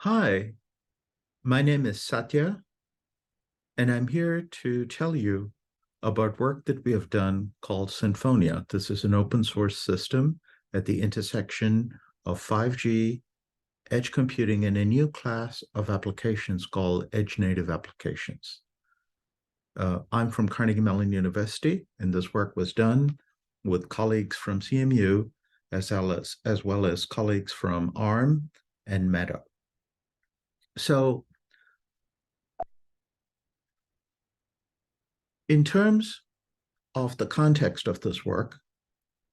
Hi, my name is Satya, and I'm here to tell you about work that we have done called Sinfonia. This is an open source system at the intersection of 5G, edge computing, and a new class of applications called edge native applications. I'm from Carnegie Mellon University, and this work was done with colleagues from CMU as well as colleagues from ARM and Meta. So in terms of the context of this work,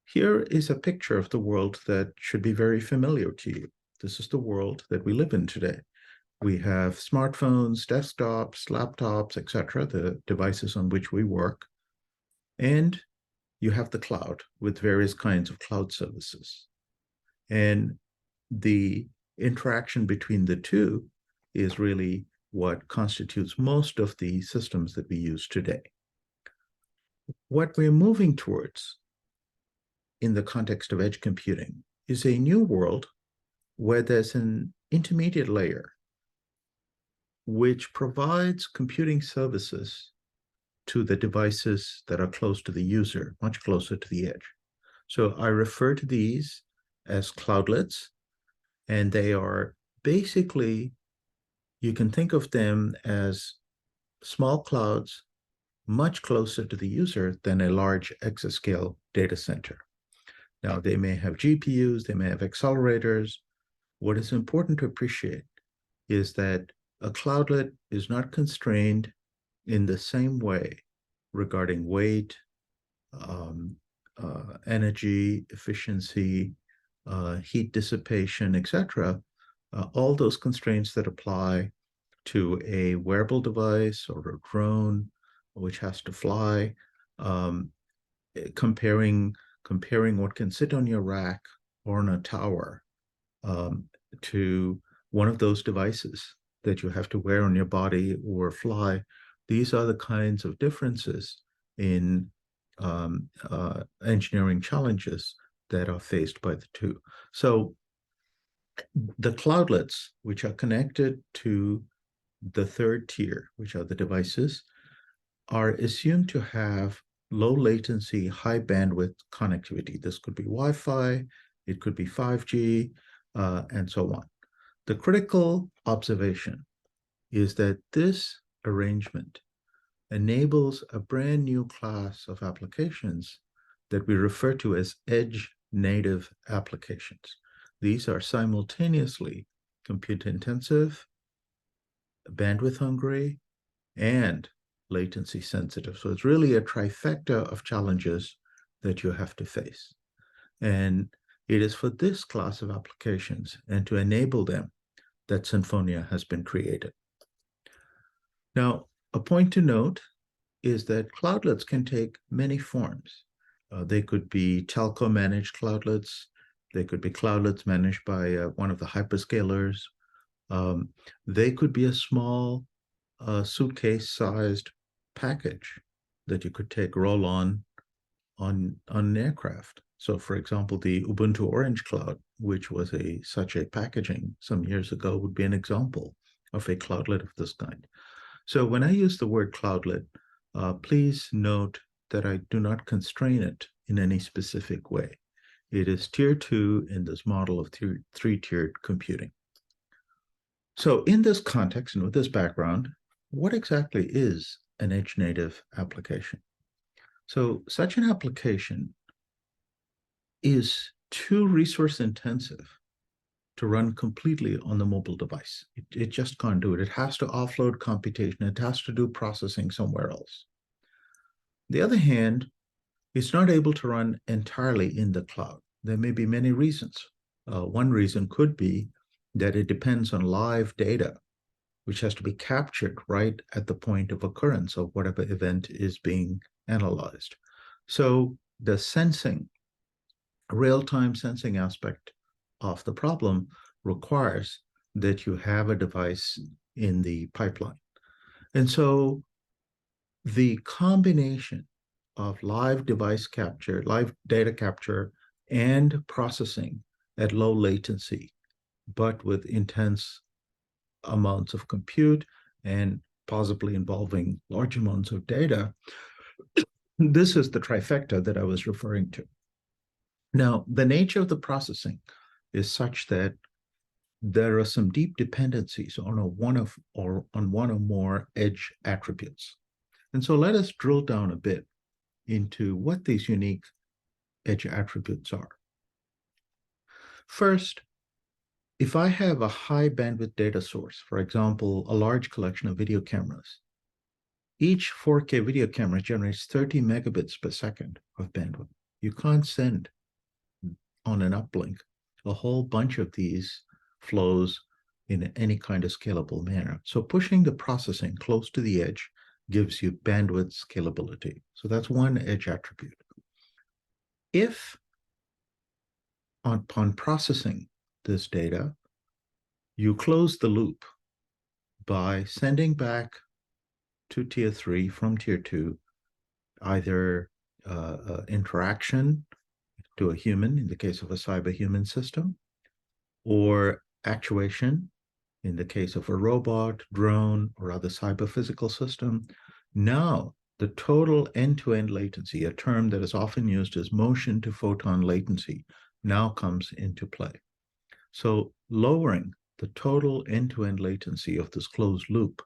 here is a picture of the world that should be very familiar to you. This is the world that we live in today. We have smartphones, desktops, laptops, etc., the devices on which we work. And you have the cloud with various kinds of cloud services. And the interaction between the two is really what constitutes most of the systems that we use today. What we're moving towards in the context of edge computing is a new world where there's an intermediate layer which provides computing services to the devices that are close to the user, much closer to the edge. So I refer to these as cloudlets, and they are basically, you can think of them as small clouds much closer to the user than a large exascale data center. Now, they may have GPUs, they may have accelerators. What is important to appreciate is that a cloudlet is not constrained in the same way regarding weight, energy, efficiency, heat dissipation, etc. All those constraints that apply to a wearable device or a drone which has to fly, comparing what can sit on your rack or on a tower to one of those devices that you have to wear on your body or fly. These are the kinds of differences in engineering challenges that are faced by the two. So the cloudlets, which are connected to the third tier, which are the devices, are assumed to have low latency, high bandwidth connectivity. This could be Wi-Fi, it could be 5G, and so on. The critical observation is that this arrangement enables a brand new class of applications that we refer to as edge native applications. These are simultaneously compute intensive, bandwidth hungry, and latency sensitive. So it's really a trifecta of challenges that you have to face. And it is for this class of applications and to enable them that Sinfonia has been created. Now, a point to note is that cloudlets can take many forms. They could be telco managed cloudlets. They could be cloudlets managed by one of the hyperscalers. They could be a small suitcase-sized package that you could take roll on an aircraft. So, for example, the Ubuntu Orange Cloud, which was such a packaging some years ago, would be an example of a cloudlet of this kind. So when I use the word cloudlet, please note that I do not constrain it in any specific way. It is tier 2 in this model of three-tiered computing. So in this context and with this background, what exactly is an edge native application? So such an application is too resource intensive to run completely on the mobile device. It just can't do it. It has to offload computation. It has to do processing somewhere else. On the other hand, it's not able to run entirely in the cloud. There may be many reasons. One reason could be that it depends on live data, which has to be captured right at the point of occurrence of whatever event is being analyzed. So the sensing, real-time sensing aspect of the problem requires that you have a device in the pipeline. And so the combination of live device capture, live data capture, and processing at low latency, but with intense amounts of compute and possibly involving large amounts of data. This is the trifecta that I was referring to. Now, the nature of the processing is such that there are some deep dependencies on one or more edge attributes. And so let us drill down a bit into what these unique edge attributes are. First, if I have a high bandwidth data source, for example, a large collection of video cameras, each 4K video camera generates 30 megabits per second of bandwidth. You can't send on an uplink a whole bunch of these flows in any kind of scalable manner. So pushing the processing close to the edge gives you bandwidth scalability. So that's one edge attribute. If upon processing this data, you close the loop by sending back to tier 3 from tier 2, either interaction to a human in the case of a cyber-human system, or actuation in the case of a robot, drone, or other cyber-physical system. Now, the total end-to-end latency, a term that is often used as motion to photon latency, now comes into play. So lowering the total end-to-end latency of this closed loop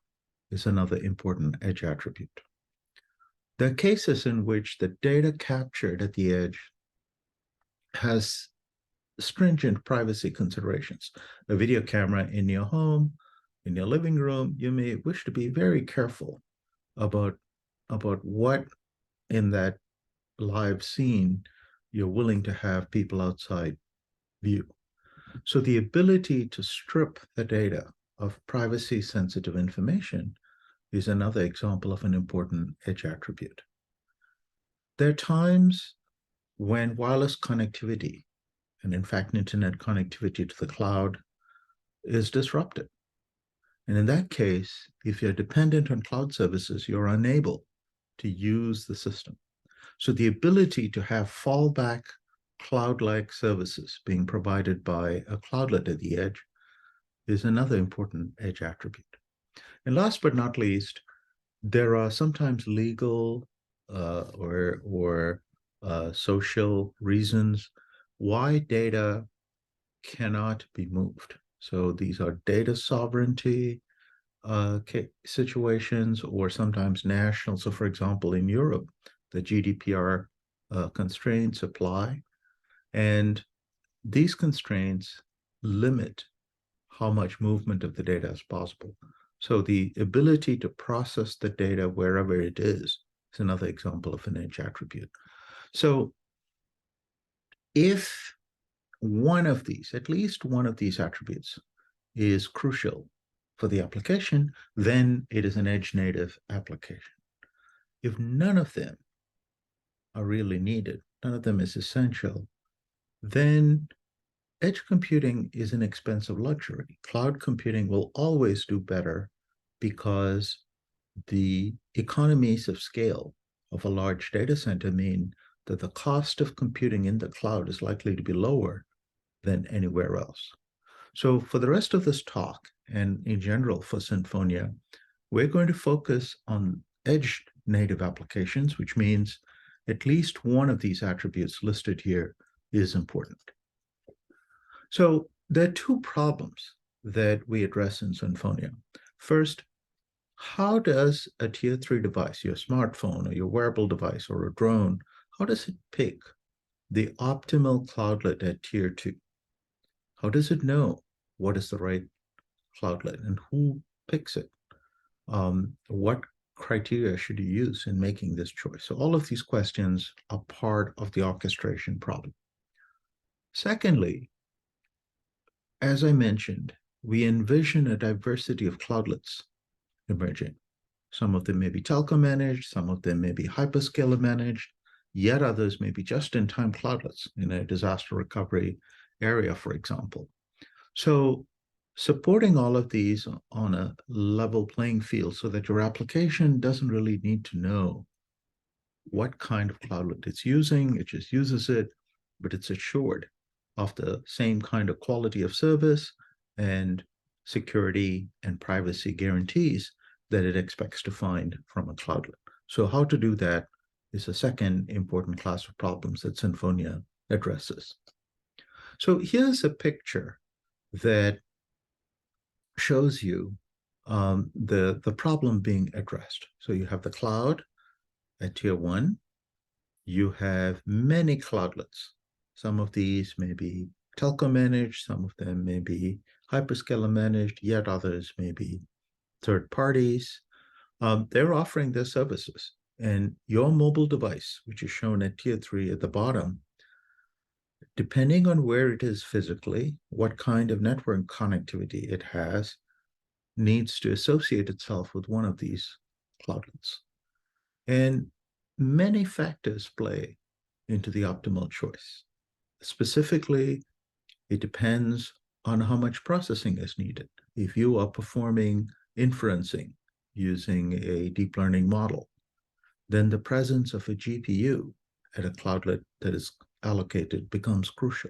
is another important edge attribute. There are cases in which the data captured at the edge has stringent privacy considerations. A video camera in your home, in your living room, you may wish to be very careful about what in that live scene you're willing to have people outside view. So the ability to strip the data of privacy-sensitive information is another example of an important edge attribute. There are times when wireless connectivity, and in fact, internet connectivity to the cloud, is disrupted. And in that case, if you're dependent on cloud services, you're unable to use the system. So the ability to have fallback cloud-like services being provided by a cloudlet at the edge is another important edge attribute. And last but not least, there are sometimes legal or social reasons why data cannot be moved. So these are data sovereignty situations, or sometimes national. So for example, in Europe, the GDPR constraints apply, and these constraints limit how much movement of the data is possible. So the ability to process the data wherever it is another example of an edge attribute. So if one of these, at least one of these attributes, is crucial for the application, then it is an edge native application. If none of them are really needed, none of them is essential, then edge computing is an expensive luxury. Cloud computing will always do better because the economies of scale of a large data center mean that the cost of computing in the cloud is likely to be lower than anywhere else. So for the rest of this talk, and in general for Sinfonia, we're going to focus on edge native applications, which means at least one of these attributes listed here is important. So there are two problems that we address in Sinfonia. First, how does a tier 3 device, your smartphone or your wearable device or a drone, how does it pick the optimal cloudlet at tier 2? How does it know what is the right cloudlet and who picks it? What criteria should you use in making this choice? So all of these questions are part of the orchestration problem. Secondly, as I mentioned, we envision a diversity of cloudlets emerging. Some of them may be telco managed, some of them may be hyperscaler managed, yet others may be just-in-time cloudlets in a disaster recovery area, for example. So supporting all of these on a level playing field so that your application doesn't really need to know what kind of cloudlet it's using, it just uses it, but it's assured of the same kind of quality of service and security and privacy guarantees that it expects to find from a cloudlet. So how to do that is a second important class of problems that Sinfonia addresses. So here's a picture that shows you the problem being addressed. So you have the cloud at tier 1. You have many cloudlets. Some of these may be telco managed, some of them may be hyperscaler managed, yet others may be third parties. They're offering their services. And your mobile device, which is shown at tier 3 at the bottom, depending on where it is physically, what kind of network connectivity it has, needs to associate itself with one of these cloudlets. And many factors play into the optimal choice. Specifically, it depends on how much processing is needed. If you are performing inferencing using a deep learning model, then the presence of a GPU at a cloudlet that is allocated becomes crucial.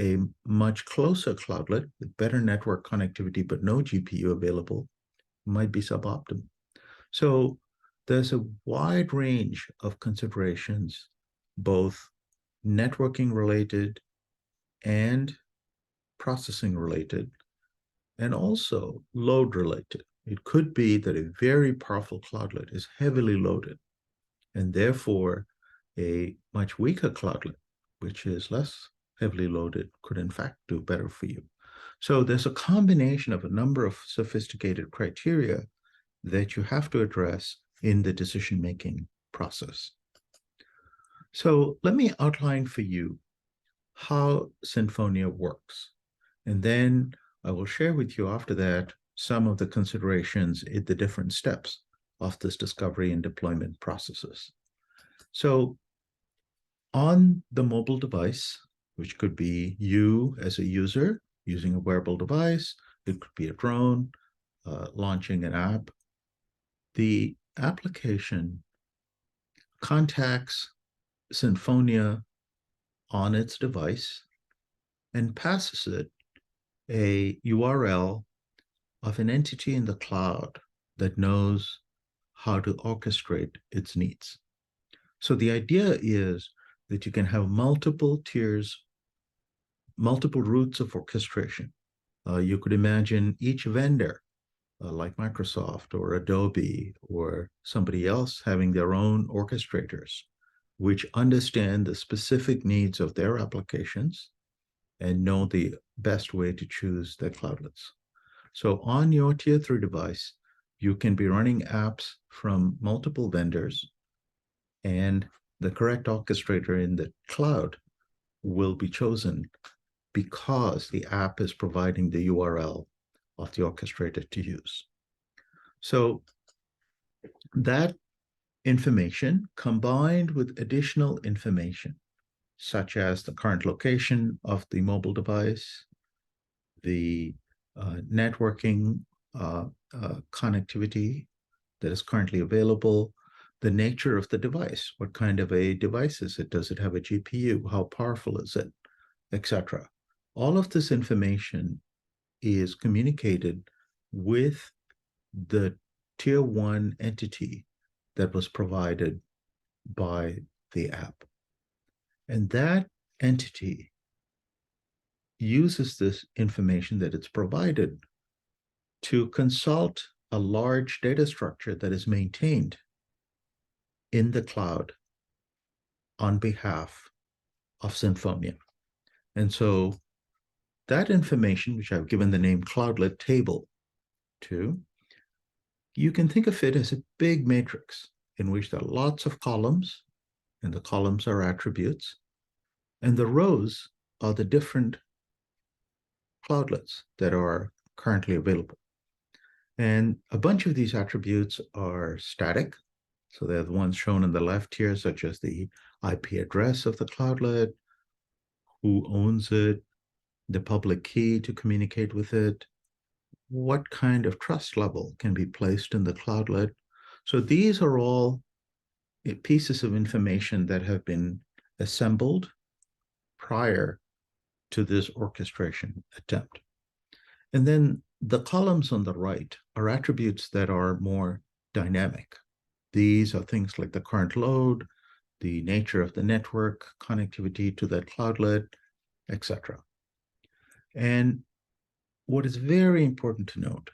A much closer cloudlet with better network connectivity but no GPU available might be suboptimal. So there's a wide range of considerations, both networking related and processing related, and also load related. It could be that a very powerful cloudlet is heavily loaded, and therefore a much weaker cloudlet, which is less heavily loaded, could in fact do better for you. So there's a combination of a number of sophisticated criteria that you have to address in the decision-making process. So let me outline for you how Sinfonia works. And then I will share with you after that some of the considerations in the different steps of this discovery and deployment processes. So on the mobile device, which could be you as a user using a wearable device, it could be a drone, launching an app, the application contacts Sinfonia on its device and passes it a URL of an entity in the cloud that knows how to orchestrate its needs. So the idea is that you can have multiple tiers, multiple routes of orchestration. You could imagine each vendor, like Microsoft or Adobe or somebody else, having their own orchestrators, which understand the specific needs of their applications and know the best way to choose their cloudlets. So on your tier 3 device, you can be running apps from multiple vendors, and the correct orchestrator in the cloud will be chosen because the app is providing the URL of the orchestrator to use. So that information, combined with additional information, such as the current location of the mobile device, the networking connectivity that is currently available, the nature of the device, what kind of a device is it? Does it have a GPU? How powerful is it? Etc. All of this information is communicated with the tier 1 entity that was provided by the app. And that entity uses this information that it's provided to consult a large data structure that is maintained in the cloud on behalf of Sinfonia. And so that information, which I've given the name cloudlet table to, you can think of it as a big matrix in which there are lots of columns, and the columns are attributes, and the rows are the different cloudlets that are currently available. And a bunch of these attributes are static. So they're the ones shown on the left here, such as the IP address of the cloudlet, who owns it, the public key to communicate with it, what kind of trust level can be placed in the cloudlet. So these are all pieces of information that have been assembled prior to this orchestration attempt. And then the columns on the right are attributes that are more dynamic. These are things like the current load, the nature of the network, connectivity to that cloudlet, etc. And what is very important to note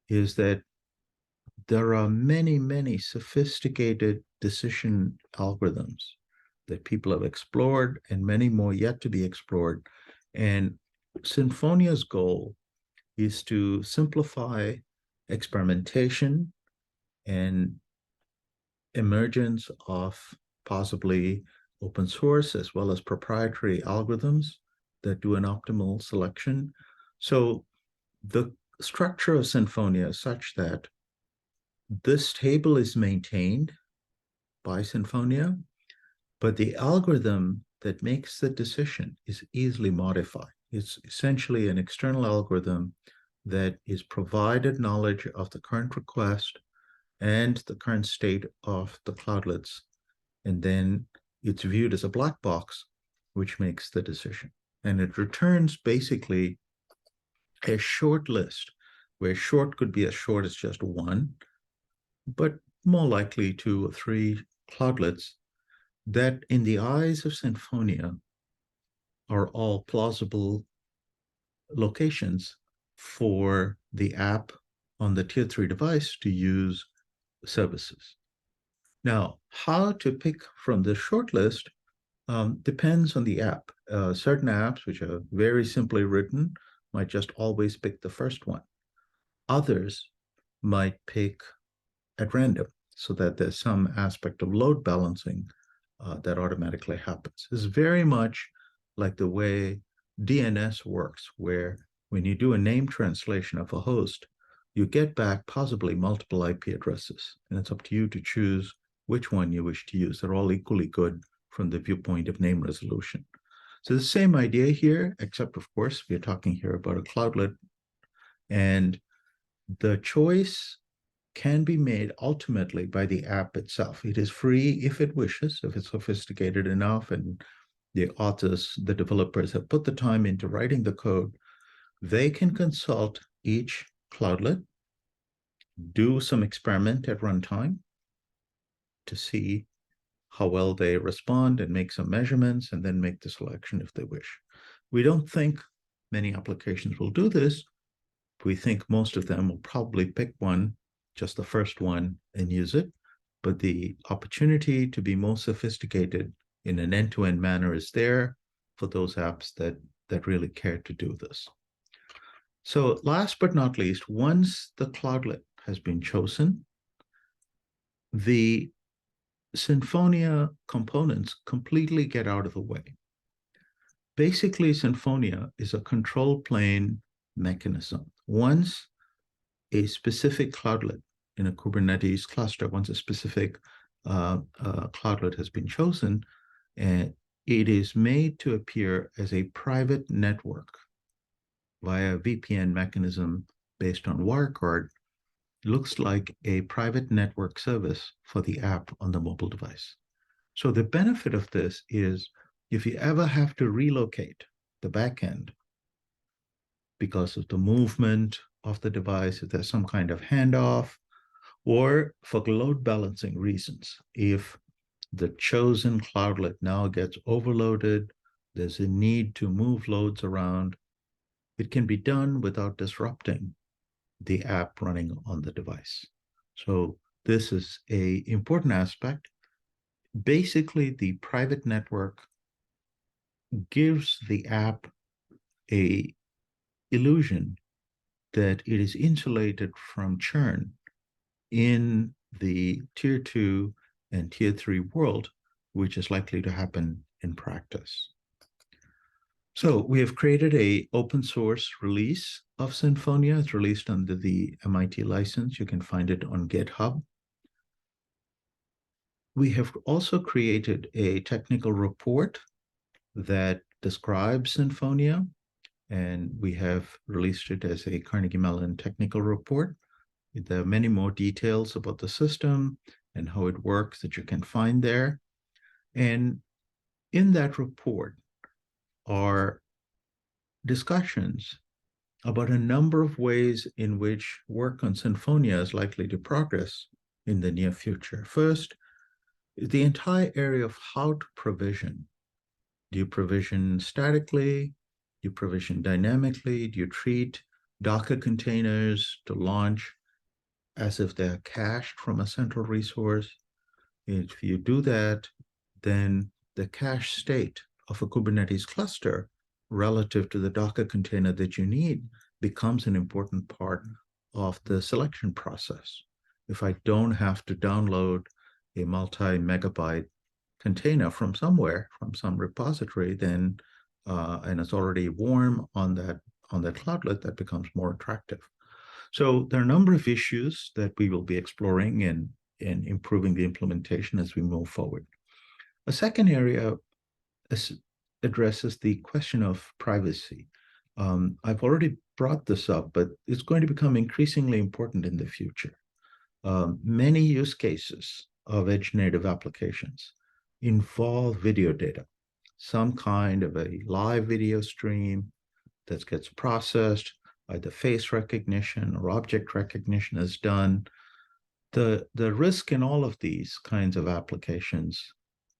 is that there are many, many sophisticated decision algorithms that people have explored and many more yet to be explored. And Sinfonia's goal is to simplify experimentation and emergence of possibly open source as well as proprietary algorithms that do an optimal selection. So the structure of Sinfonia is such that this table is maintained by Sinfonia, but the algorithm that makes the decision is easily modified. It's essentially an external algorithm that is provided knowledge of the current request and the current state of the cloudlets, and then it's viewed as a black box, which makes the decision. And it returns basically a short list, where short could be as short as just one, but more likely 2 or 3 cloudlets that in the eyes of Sinfonia are all plausible locations for the app on the tier 3 device to use services. Now, how to pick from the short list depends on the app. Certain apps, which are very simply written, might just always pick the first one. Others might pick at random so that there's some aspect of load balancing that automatically happens. It's very much like the way DNS works, where when you do a name translation of a host, you get back possibly multiple IP addresses, and it's up to you to choose which one you wish to use. They're all equally good from the viewpoint of name resolution. So the same idea here, except of course, we're talking here about a cloudlet, and the choice can be made ultimately by the app itself. It is free if it wishes, if it's sophisticated enough and the authors, the developers have put the time into writing the code, they can consult each cloudlet, do some experiment at runtime to see how well they respond and make some measurements and then make the selection if they wish. We don't think many applications will do this. We think most of them will probably pick one, just the first one, and use it. But the opportunity to be more sophisticated in an end-to-end manner is there for those apps that really care to do this. So last but not least, once the cloudlet has been chosen, the Sinfonia components completely get out of the way. Basically, Sinfonia is a control plane mechanism. Once a specific cloudlet in a Kubernetes cluster, once a specific cloudlet has been chosen, and it is made to appear as a private network via a VPN mechanism based on Wirecard. Looks like a private network service for the app on the mobile device. So the benefit of this is if you ever have to relocate the backend because of the movement of the device, if there's some kind of handoff, or for load balancing reasons, if the chosen cloudlet now gets overloaded, there's a need to move loads around, it can be done without disrupting the app running on the device. So this is an important aspect. Basically, the private network gives the app a illusion that it is insulated from churn in the tier 2 and tier 3 world, which is likely to happen in practice. So we have created an open source release of Sinfonia. It's released under the MIT license. You can find it on GitHub. We have also created a technical report that describes Sinfonia, and we have released it as a Carnegie Mellon technical report. There are many more details about the system and how it works that you can find there. And in that report are discussions about a number of ways in which work on Sinfonia is likely to progress in the near future. First, the entire area of how to provision. Do you provision statically? Do you provision dynamically? Do you treat Docker containers to launch as if they're cached from a central resource? If you do that, then the cache state of a Kubernetes cluster relative to the Docker container that you need becomes an important part of the selection process. If I don't have to download a multi-megabyte container from somewhere, from some repository, then and it's already warm on that cloudlet, that becomes more attractive. So there are a number of issues that we will be exploring and improving the implementation as we move forward. A second area addresses the question of privacy. I've already brought this up, but it's going to become increasingly important in the future. Many use cases of edge-native applications involve video data, some kind of a live video stream that gets processed, either face recognition or object recognition is done. The risk in all of these kinds of applications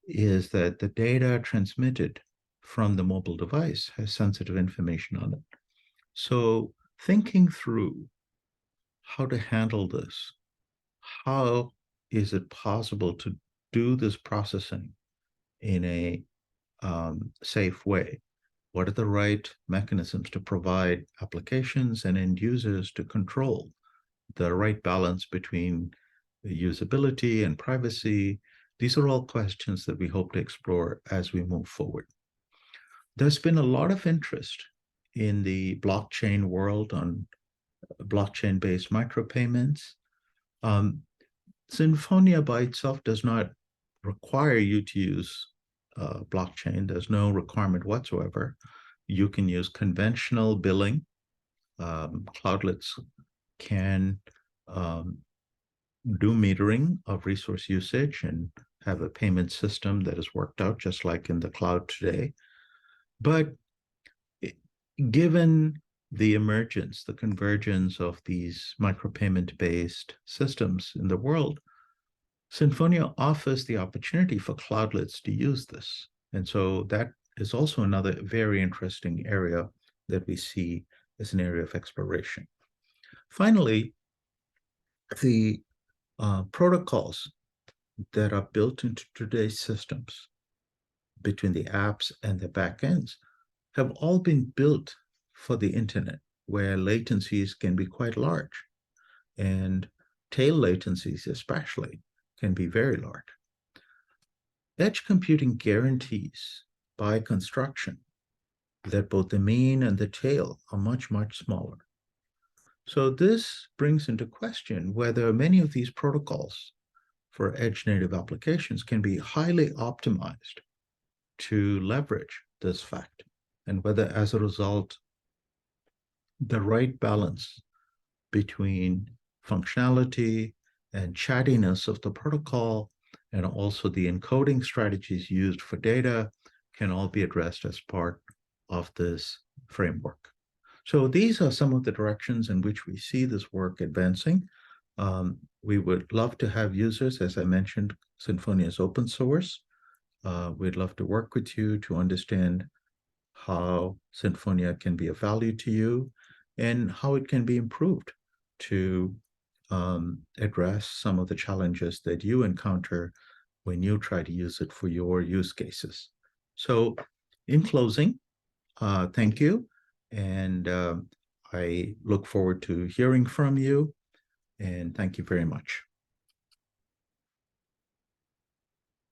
is that the data transmitted from the mobile device has sensitive information on it. So thinking through how to handle this, how is it possible to do this processing in a safe way? What are the right mechanisms to provide applications and end users to control the right balance between usability and privacy? These are all questions that we hope to explore as we move forward. There's been a lot of interest in the blockchain world on blockchain-based micropayments. Sinfonia by itself does not require you to use blockchain. There's no requirement whatsoever. You can use conventional billing. Cloudlets can do metering of resource usage and have a payment system that is worked out just like in the cloud today. But given the emergence, the convergence of these micropayment-based systems in the world, Sinfonia offers the opportunity for cloudlets to use this. And so that is also another very interesting area that we see as an area of exploration. Finally, the protocols that are built into today's systems between the apps and the backends have all been built for the internet, where latencies can be quite large, and tail latencies especially can be very large. Edge computing guarantees by construction that both the mean and the tail are much, much smaller. So this brings into question whether many of these protocols for edge-native applications can be highly optimized to leverage this fact, and whether, as a result, the right balance between functionality and chattiness of the protocol and also the encoding strategies used for data can all be addressed as part of this framework. So these are some of the directions in which we see this work advancing. We would love to have users. As I mentioned, Sinfonia is open source. We'd love to work with you to understand how Sinfonia can be of value to you and how it can be improved to address some of the challenges that you encounter when you try to use it for your use cases. So in closing, thank you. And I look forward to hearing from you. And thank you very much.